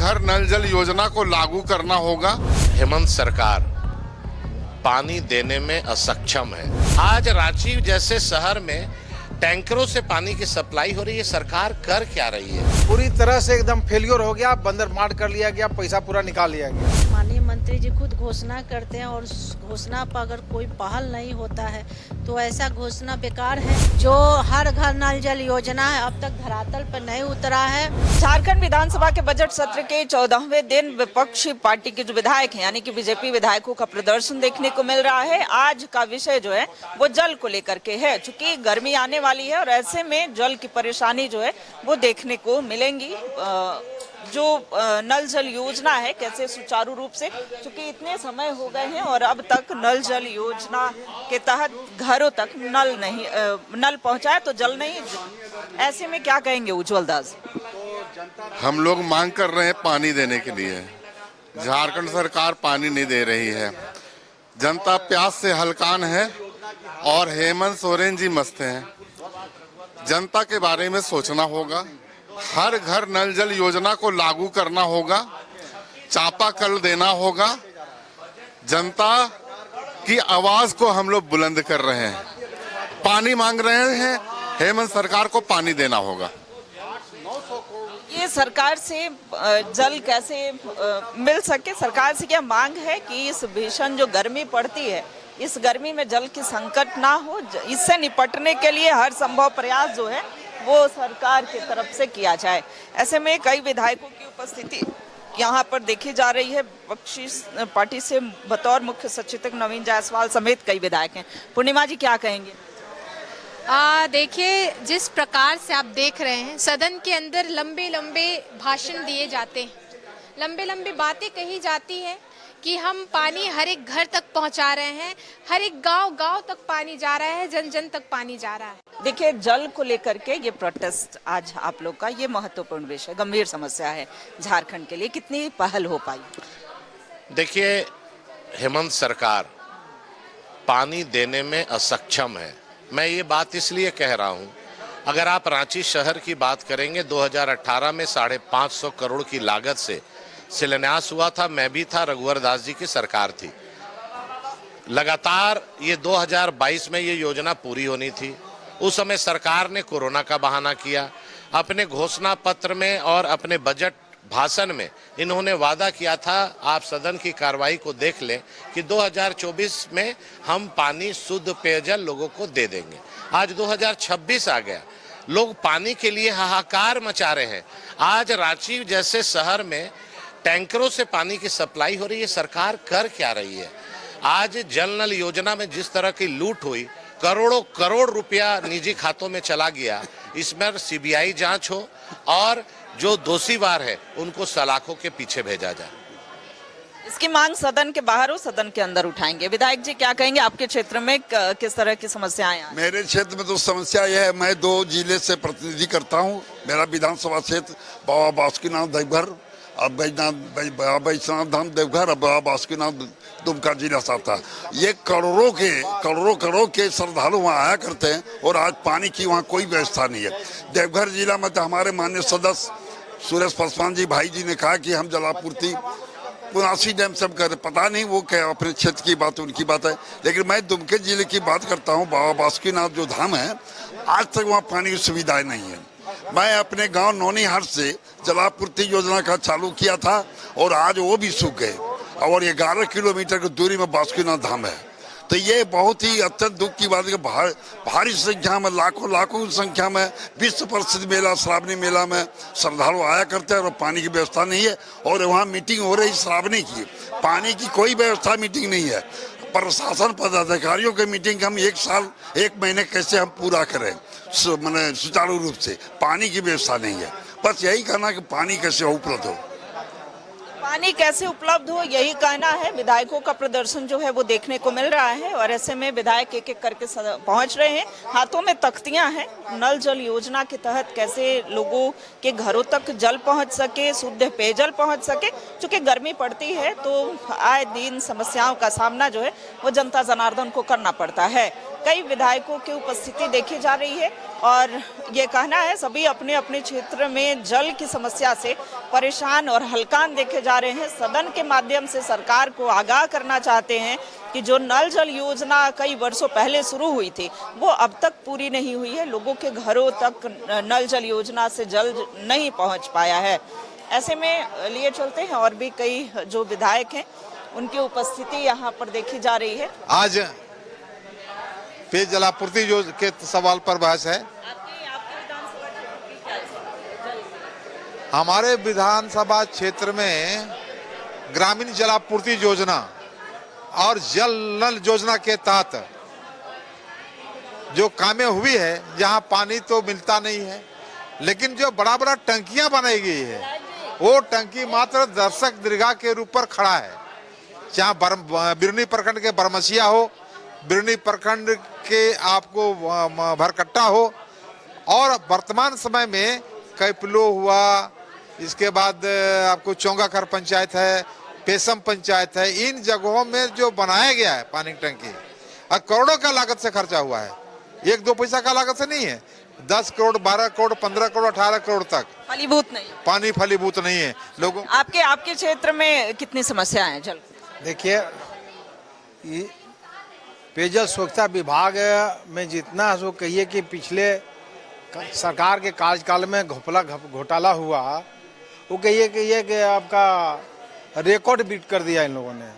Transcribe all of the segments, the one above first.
घर नल जल योजना को लागू करना होगा। हेमंत सरकार पानी देने में असक्षम है। आज रांची जैसे शहर में टैंकरों से पानी की सप्लाई हो रही है, सरकार कर क्या रही है? पूरी तरह से एकदम फेलियर हो गया, बंदर मार कर लिया गया, पैसा पूरा निकाल लिया गया। माननीय मंत्री जी खुद घोषणा करते हैं और उस घोषणा पर अगर कोई पहल नहीं होता है तो ऐसा घोषणा बेकार है। जो हर घर नल जल योजना है अब तक धरातल पर नहीं उतरा है। झारखंड विधानसभा के बजट सत्र के 14वें दिन विपक्षी पार्टी के जो विधायक हैं यानी कि बीजेपी विधायकों का प्रदर्शन देखने को मिल रहा है। आज का विषय जो है वो जल को लेकर के है, चूंकि गर्मी आने वाली है और ऐसे में जल की परेशानी जो है वो देखने को मिलेंगी। जो नल जल योजना है कैसे सुचारू रूप से, क्योंकि इतने समय हो गए हैं और अब तक नल जल योजना के तहत घरों तक नल पहुंचा है तो जल नहीं। ऐसे में क्या कहेंगे उज्जवल दास? हम लोग मांग कर रहे हैं पानी देने के लिए। झारखंड सरकार पानी नहीं दे रही है। जनता प्यास से हलकान है और हेमंत सोरेन जी मस्त हैं। जनता के बारे में सोचना होगा। हर घर नल जल योजना को लागू करना होगा। चापाकल देना होगा। जनता की आवाज को हम लोग बुलंद कर रहे हैं। पानी मांग रहे हैं, हेमंत सरकार को पानी देना होगा। ये सरकार से जल कैसे मिल सके, सरकार से क्या मांग है कि इस भीषण जो गर्मी पड़ती है इस गर्मी में जल की संकट ना हो, इससे निपटने के लिए हर संभव प्रयास जो है वो सरकार की तरफ से किया जाए। ऐसे में कई विधायकों की उपस्थिति यहाँ पर देखी जा रही है। विपक्षी पार्टी से बतौर मुख्य सचेतक नवीन जायसवाल समेत कई विधायक हैं। पूर्णिमा जी क्या कहेंगे? देखिए, जिस प्रकार से आप देख रहे हैं सदन के अंदर लंबे लंबे भाषण दिए जाते हैं, लंबे लंबे बातें कही जाती है कि हम पानी हर एक घर तक पहुंचा रहे हैं, हर एक गांव तक पानी जा रहा है, जन जन तक पानी जा रहा है। देखिए, जल को लेकर के ये प्रोटेस्ट आज आप लोग का ये महत्वपूर्ण विषय, गंभीर समस्या है झारखंड के लिए, कितनी पहल हो पाई? देखिए, हेमंत सरकार पानी देने में असक्षम है। मैं ये बात इसलिए कह रहा हूँ, अगर आप रांची शहर की बात करेंगे 2018 में 550 करोड़ की लागत से शिलान्यास हुआ था। मैं भी था, रघुवर दास जी की सरकार थी। लगातार ये 2022 में ये योजना पूरी होनी थी। उस समय सरकार ने कोरोना का बहाना किया। अपने घोषणा पत्र में और अपने बजट भाषण में इन्होंने वादा किया था, आप सदन की कार्रवाई को देख लें, कि 2024 में हम पानी शुद्ध पेयजल लोगों को दे देंगे। आज 2026 आ गया, लोग पानी के लिए हाहाकार मचा रहे हैं। आज रांची जैसे शहर में टैंकरों से पानी की सप्लाई हो रही है, सरकार कर क्या रही है? आज जल नल योजना में जिस तरह की लूट हुई, करोड़ों करोड़ रुपया निजी खातों में चला गया, इसमें सीबीआई जांच हो और जो दोषीवार है उनको सलाखों के पीछे भेजा जाए। इसकी मांग सदन के बाहर हो, सदन के अंदर उठाएंगे। विधायक जी क्या कहेंगे, आपके क्षेत्र में किस तरह की समस्याएं हैं? मेरे क्षेत्र में तो समस्या यह है, मैं 2 जिले से प्रतिनिधि करता हूँ। मेरा विधानसभा क्षेत्र बाबा बासुकीनाथ देवघर, अब बैजनाथ धाम देवघर, अब बाबा बासुकीनाथ दुमका जिला साता। ये करोड़ों के श्रद्धालु वहाँ आया करते हैं और आज पानी की वहाँ कोई व्यवस्था नहीं है। देवघर जिला में तो हमारे माननीय सदस्य सुरेश पासवान जी भाई जी ने कहा कि हम जलापूर्ति पुनासी डैम से कर, पता नहीं वो क्या अपने क्षेत्र की बात उनकी बात है, लेकिन मैं दुमके जिले की बात करता हूँ। बाबा बासुकीनाथ जो धाम है, आज तक वहाँ पानी की सुविधाएं नहीं है। मैं अपने गांव नौनीहाट से जलापूर्ति योजना का चालू किया था और आज वो भी सूख गए और 11 किलोमीटर की दूरी में बासुकीनाथ धाम है। तो ये बहुत ही अत्यंत दुख की बात है कि भारी संख्या में, लाखों की संख्या में विश्व प्रसिद्ध मेला श्रावणी मेला में श्रद्धालु आया करते हैं और पानी की व्यवस्था नहीं है। और वहाँ मीटिंग हो रही श्रावणी की, पानी की कोई व्यवस्था मीटिंग नहीं है। प्रशासन पदाधिकारियों की मीटिंग हम 1 महीने कैसे हम पूरा करें मैंने सुचारू रूप से, पानी की व्यवस्था नहीं है। बस यही कहना कि पानी कैसे उपलब्ध हो, पानी कैसे उपलब्ध हो, यही कहना है। विधायकों का प्रदर्शन जो है वो देखने को मिल रहा है और ऐसे में विधायक एक एक करके पहुंच रहे हैं, हाथों में तख्तियां हैं। नल जल योजना के तहत कैसे लोगों के घरों तक जल पहुंच सके, शुद्ध पेयजल पहुंच सके। चूंकि गर्मी पड़ती है तो आए दिन समस्याओं का सामना जो है वो जनता जनार्दन को करना पड़ता है। कई विधायकों की उपस्थिति देखी जा रही है और ये कहना है सभी अपने अपने क्षेत्र में जल की समस्या से परेशान और हलकान देखे जा रहे हैं। सदन के माध्यम से सरकार को आगाह करना चाहते हैं कि जो नल जल योजना कई वर्षों पहले शुरू हुई थी वो अब तक पूरी नहीं हुई है। लोगों के घरों तक नल जल योजना से जल नहीं पहुंच पाया है। ऐसे में लिए चलते हैं और भी कई जो विधायक हैं उनकी उपस्थिति यहाँ पर देखी जा रही है। आज पेयजल आपूर्ति के सवाल पर बहस है। हमारे विधानसभा क्षेत्र में ग्रामीण जलापूर्ति योजना और जल नल योजना के तहत जो कामें हुई है, जहां पानी तो मिलता नहीं है, लेकिन जो बड़ा बड़ा टंकियां बनाई गई है वो टंकी मात्र दर्शक दीर्घा के रूप पर खड़ा है। चाहे बिरनी प्रखंड के बरमसिया हो, बिरनी प्रखंड के आपको भरकट्टा हो, और वर्तमान समय में कैपलो हुआ, इसके बाद आपको चौंगाखर पंचायत है, पेशम पंचायत है, इन जगहों में जो बनाया गया है पानी की टंकी और करोड़ों का लागत से खर्चा हुआ है। 1-2 पैसा का लागत से नहीं है। 10 करोड़, 12 करोड़, 15 करोड़, 18 करोड़ तक फलीभूत नहीं, पानी फलीभूत नहीं है। लोगों आपके क्षेत्र में कितनी समस्याएं हैं जल? देखिए, ये पेयजल स्वच्छता विभाग में जितना सो कहिए कि पिछले सरकार के कार्यकाल में घोटाला हुआ, वो कहिए कि ये कि आपका रिकॉर्ड बीट कर दिया इन लोगों ने।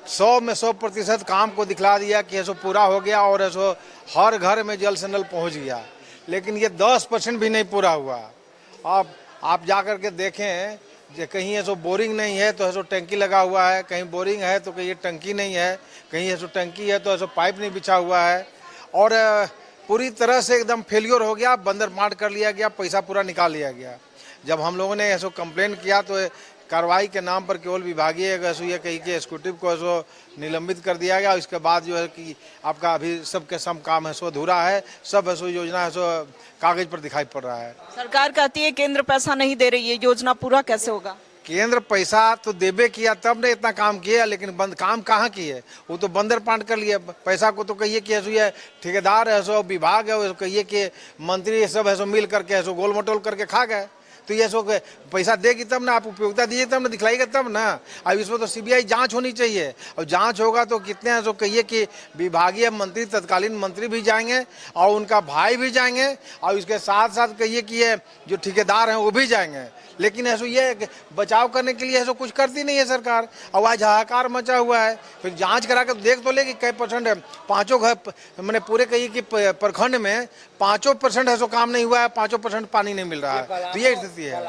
100 में 100% काम को दिखला दिया कि ऐसो पूरा हो गया और ऐसो हर घर में जल से नल पहुँच गया, लेकिन ये 10% भी नहीं पूरा हुआ। आप जा कर के देखें, जो कहीं ऐसो बोरिंग नहीं है तो ऐसो टंकी लगा हुआ है, कहीं बोरिंग है तो कहीं टंकी नहीं है, कहीं ऐसो टंकी है तो ऐसो पाइप नहीं बिछा हुआ है, और पूरी तरह से एकदम फेलियर हो गया, बंदर मार कर लिया गया, पैसा पूरा निकाल लिया गया। जब हम लोगों ने ऐसो कंप्लेन किया तो कार्रवाई के नाम पर केवल विभागीय ये कहीं के एग्जीक्यूटिव को ऐसो निलंबित कर दिया गया। इसके बाद जो है कि आपका अभी सबके सब काम है सो अधूरा है, सब ऐसो योजना है सो कागज पर दिखाई पड़ रहा है। सरकार कहती है केंद्र पैसा नहीं दे रही है, योजना पूरा कैसे होगा? केंद्र पैसा तो देबे किया तब ने इतना काम किया, लेकिन बंद काम कहाँ किए? वो तो बंदर पांड कर लिए। पैसा को तो कहिए कि ऐसो ये ठेकेदार है, ऐसो विभाग है, कहिए कि मंत्री सब ऐसो मिल करके ऐसो गोल मटोल करके खा गए। तो ये सो पैसा देगी तब ना, आप उपयोगिता दीजिए तब ना, दिखलाइएगा तब ना। अब इसमें तो सीबीआई जांच होनी चाहिए, और जांच होगा तो कितने हैं सो कहिए कि विभागीय मंत्री, तत्कालीन मंत्री भी जाएंगे और उनका भाई भी जाएंगे, और इसके साथ साथ कहिए कि ये जो ठेकेदार हैं वो भी जाएंगे। लेकिन ऐसो ये बचाव करने के लिए ऐसो कुछ करती नहीं है सरकार, और आज हाहाकार मचा हुआ है। फिर जांच करा कर देख तो लेगी कई परसेंट है, 5 घर मैंने पूरे कहिए कि प्रखंड में 5% ऐसो काम नहीं हुआ है, 5% पानी नहीं मिल रहा है। तो ये स्थिति है।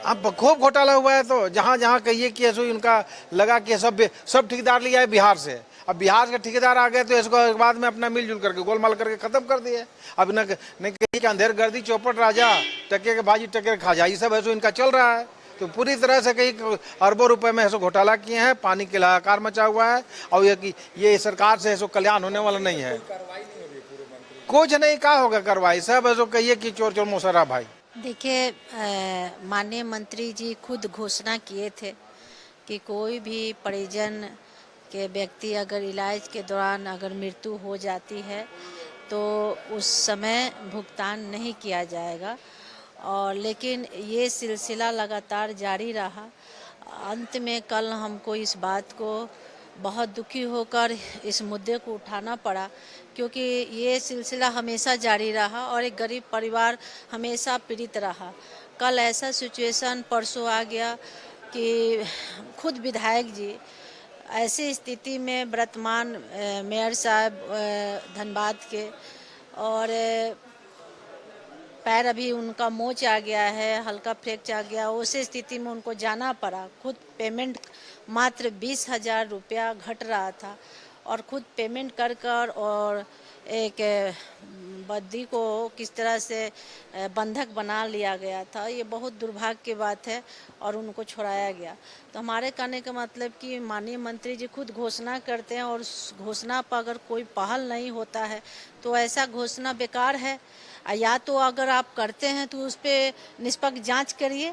अब खूब घोटाला हुआ है, तो जहाँ जहाँ कहिए कि ऐसो इनका लगा कि सब ठेकेदार लिया है बिहार से। अब बिहार के ठेकेदार आ गए तो इसको बाद में अपना मिलजुल करके गोलमाल करके खत्म कर दिए। अब न कहीं का अंधेर गर्दी, चौपट राजा, टके के भाजी टके खाजा, ये सब ऐसो इनका चल रहा है। तो पूरी तरह से कई अरबों रुपए में ऐसो घोटाला किए हैं, पानी के हाहाकार मचा हुआ है, और ये सरकार से ऐसो कल्याण होने वाला नहीं है। कुछ नहीं, क्या होगा कार्रवाई? सब ऐसो कहिए कि चोर चोर मोसरा भाई। देखिए, माननीय मंत्री जी खुद घोषणा किए थे कि कोई भी परिजन के व्यक्ति अगर इलाज के दौरान अगर मृत्यु हो जाती है तो उस समय भुगतान नहीं किया जाएगा, और लेकिन ये सिलसिला लगातार जारी रहा। अंत में कल हमको इस बात को बहुत दुखी होकर इस मुद्दे को उठाना पड़ा, क्योंकि ये सिलसिला हमेशा जारी रहा और एक गरीब परिवार हमेशा पीड़ित रहा। कल ऐसा सिचुएशन परसों आ गया कि खुद विधायक जी ऐसी स्थिति में वर्तमान मेयर साहब धनबाद के, और पैर अभी उनका मोच आ गया है, हल्का फ्रैक्चर आ गया, उसी स्थिति में उनको जाना पड़ा। खुद पेमेंट मात्र 20,000 रुपया घट रहा था, और खुद पेमेंट कर कर और एक बद्दी को किस तरह से बंधक बना लिया गया था। ये बहुत दुर्भाग्य की बात है, और उनको छोड़ाया गया। तो हमारे कहने का मतलब कि माननीय मंत्री जी खुद घोषणा करते हैं, और उस घोषणा पर अगर कोई पहल नहीं होता है तो ऐसा घोषणा बेकार है। या तो अगर आप करते हैं तो उस पर निष्पक्ष जांच करिए,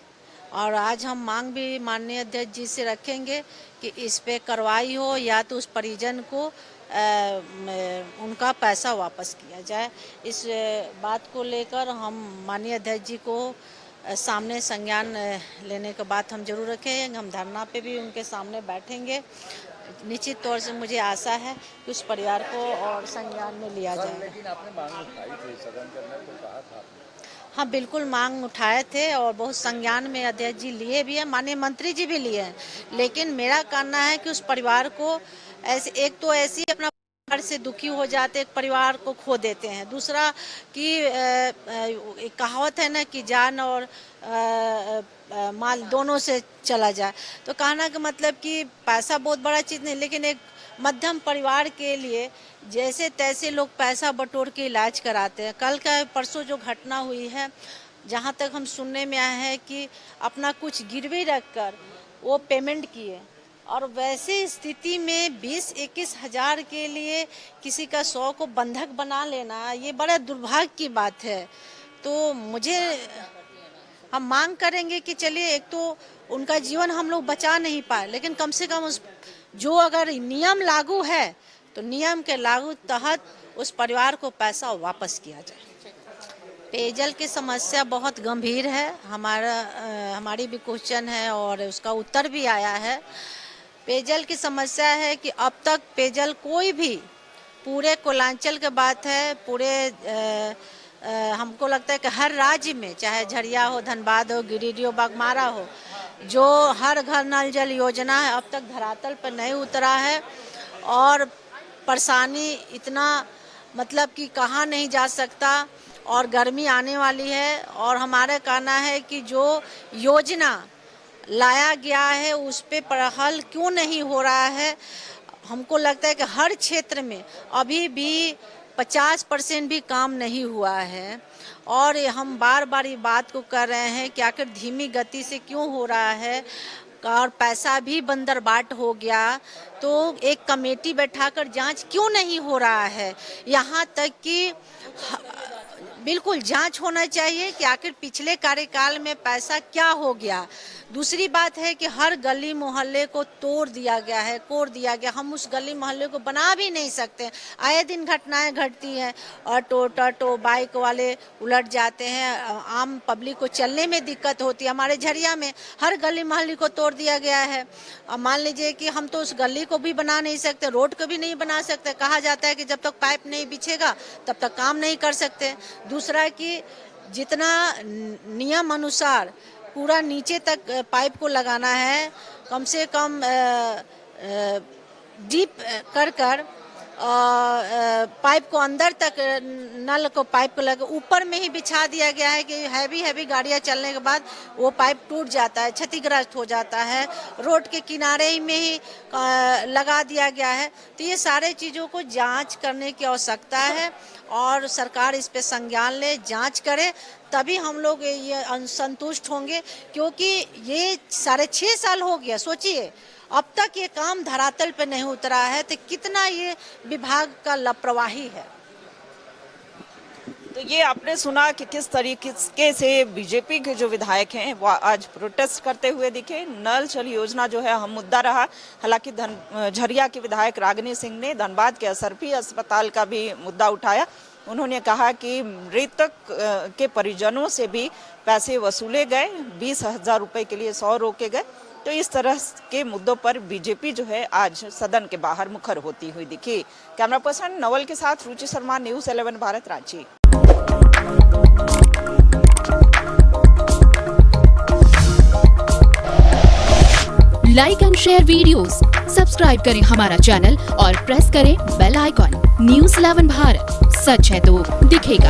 और आज हम मांग भी माननीय अध्यक्ष जी से रखेंगे कि इस पे कार्रवाई हो, या तो उस परिजन को उनका पैसा वापस किया जाए। इस बात को लेकर हम माननीय अध्यक्ष जी को सामने संज्ञान लेने के बाद हम जरूर रखेंगे। हम धरना पे भी उनके सामने बैठेंगे। निश्चित तौर से मुझे आशा है कि उस परिवार को और संज्ञान में लिया जाएगा। लेकिन आपने मांग उठाई थी सदन के अंदर, तो कहा था हाँ, बिल्कुल मांग उठाए थे और बहुत संज्ञान में अध्यक्ष जी लिए भी हैं, माननीय मंत्री जी भी लिए हैं। लेकिन मेरा कहना है कि उस परिवार को ऐसे, एक तो ऐसी अपना परिवार से दुखी हो जाते, एक परिवार को खो देते हैं। दूसरा कि एक कहावत है ना कि जान और माल दोनों से चला जाए। तो कहना का मतलब कि पैसा बहुत बड़ा चीज़ नहीं, लेकिन एक मध्यम परिवार के लिए जैसे तैसे लोग पैसा बटोर के इलाज कराते हैं। कल का परसों जो घटना हुई है, जहाँ तक हम सुनने में आया है कि अपना कुछ गिरवी रखकर वो पेमेंट किए, और वैसी स्थिति में 20-21 हज़ार के लिए किसी का 100 को बंधक बना लेना, ये बड़ा दुर्भाग्य की बात है। तो मुझे, हम मांग करेंगे कि चलिए, एक तो उनका जीवन हम लोग बचा नहीं पाए, लेकिन कम से कम उस जो अगर नियम लागू है तो नियम के लागू तहत उस परिवार को पैसा वापस किया जाए। पेयजल की समस्या बहुत गंभीर है। हमारी भी क्वेश्चन है और उसका उत्तर भी आया है। पेयजल की समस्या है कि अब तक पेयजल कोई भी, पूरे कोलांचल के बात है, पूरे हमको लगता है कि हर राज्य में, चाहे झरिया हो, धनबाद हो, गिरिडीह हो, बागमारा हो, जो हर घर नल जल योजना है अब तक धरातल पर नहीं उतरा है। और परेशानी इतना, मतलब कि कहा नहीं जा सकता। और गर्मी आने वाली है और हमारा कहना है कि जो योजना लाया गया है उस पे हल क्यों नहीं हो रहा है। हमको लगता है कि हर क्षेत्र में अभी भी 50% भी काम नहीं हुआ है। और हम बार बार ये बात को कर रहे हैं कि आखिर धीमी गति से क्यों हो रहा है, और पैसा भी बंदरबाट हो गया। तो एक कमेटी बैठाकर जांच क्यों नहीं हो रहा है। यहाँ तक कि बिल्कुल जांच होना चाहिए कि आखिर पिछले कार्यकाल में पैसा क्या हो गया। दूसरी बात है कि हर गली मोहल्ले को तोड़ दिया गया है, कोड़ दिया गया। हम उस गली मोहल्ले को बना भी नहीं सकते। आए दिन घटनाएं घटती हैं, ऑटो टोटो बाइक वाले उलट जाते हैं, आम पब्लिक को चलने में दिक्कत होती है। हमारे झरिया में हर गली मोहल्ले को तोड़ दिया गया है। अब मान लीजिए कि हम तो उस गली को भी बना नहीं सकते, रोड को भी नहीं बना सकते। कहा जाता है कि जब तक पाइप नहीं बिछेगा तब तक काम नहीं कर सकते। दूसरा कि जितना नियम अनुसार पूरा नीचे तक पाइप को लगाना है, कम से कम डीप कर पाइप को अंदर तक, नल को पाइप को लगा, ऊपर में ही बिछा दिया गया है कि हैवी गाड़ियां चलने के बाद वो पाइप टूट जाता है, क्षतिग्रस्त हो जाता है। रोड के किनारे में ही लगा दिया गया है। तो ये सारे चीज़ों को जांच करने की आवश्यकता है और सरकार इस पे संज्ञान ले, जांच करे, तभी हम लोग ये संतुष्ट होंगे। क्योंकि ये 6.5 साल हो गया, सोचिए, अब तक ये काम धरातल पे नहीं उतरा है। तो कितना ये विभाग का लापरवाही है। तो ये आपने सुना कि किस तरीके से बीजेपी के जो विधायक हैं वो आज प्रोटेस्ट करते हुए दिखे। नल जल योजना जो है अहम मुद्दा रहा। हालांकि झरिया के विधायक रागिनी सिंह ने धनबाद के असरफी अस्पताल का भी मुद्दा उठाया। उन्होंने कहा कि मृतक के परिजनों से भी पैसे वसूले गए, 20,000 रुपए के लिए 100 रोके गए। तो इस तरह के मुद्दों पर बीजेपी जो है आज सदन के बाहर मुखर होती हुई दिखी। कैमरा पर्सन नवल के साथ Ruchi Sharma, news 11 Bharat, Ranchi. Like and share videos, subscribe करें हमारा चैनल और प्रेस करें बेल आइकॉन। न्यूज़ 11 भारत, सच है तो दिखेगा।